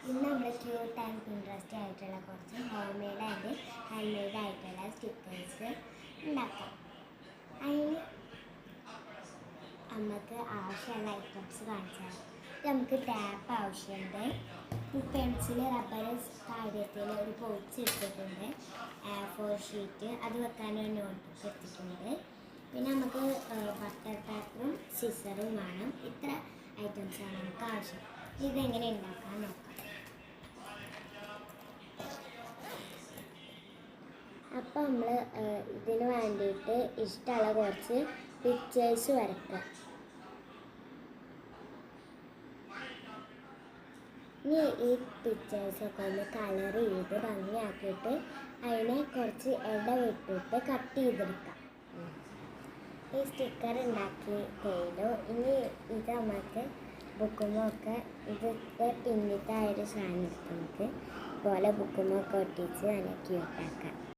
ഇന്ന് നമ്മൾ cute and interesting ആയിട്ടുള്ള കുറച്ച് home made and hand made ആയിട്ടുള്ള സ്റ്റിക്കേഴ്സ് ഉണ്ടാക്കാം. അതിന് നമുക്ക് ആവശ്യമുള്ള ഐറ്റംസ് കാണിച്ചാൽ നമുക്ക് ടാപ്പ് ആവശ്യമുണ്ട്, പെൻസിൽ, റബ്ബർ കാര്യത്തിൽ ഒരു പൗച്ച് എടുത്തിട്ടുണ്ട്, A4 ഷീറ്റ് അത് വെക്കാനൊരു നോട്ട്ബുക്ക് എടുത്തിട്ടുണ്ട്. പിന്നെ നമുക്ക് ബട്ടർ പേപ്പറും സിസറും വേണം. ഇത്ര ഐറ്റംസാണ് നമുക്ക് ആവശ്യം. ഇതെങ്ങനെ ഉണ്ടാക്കാൻ നോക്കാം. അപ്പോൾ നമ്മൾ ഇതിന് വേണ്ടിയിട്ട് ഇഷ്ടമുള്ള കുറച്ച് പിക്ചേഴ്സ് വരയ്ക്കുക. ഇനി ഈ പിക്ചേഴ്സൊക്കെ ഒന്ന് കളർ ചെയ്ത് ഭംഗിയാക്കിയിട്ട് അതിനെ കുറച്ച് ഇടവിട്ടിട്ട് കട്ട് ചെയ്തെടുക്കാം. ഈ സ്റ്റിക്കർ ഉണ്ടാക്കി കഴിഞ്ഞു. ഇനി ഇത് നമുക്ക് ബുക്കുമൊക്കെ ഇതിൻ്റെ പിന്നിട്ടായൊരു സാധനം എടുത്ത് നമുക്ക് പോലെ ബുക്കുമൊക്കെ ഒട്ടിച്ച് അതിനെ ക്യൂട്ടാക്കാം.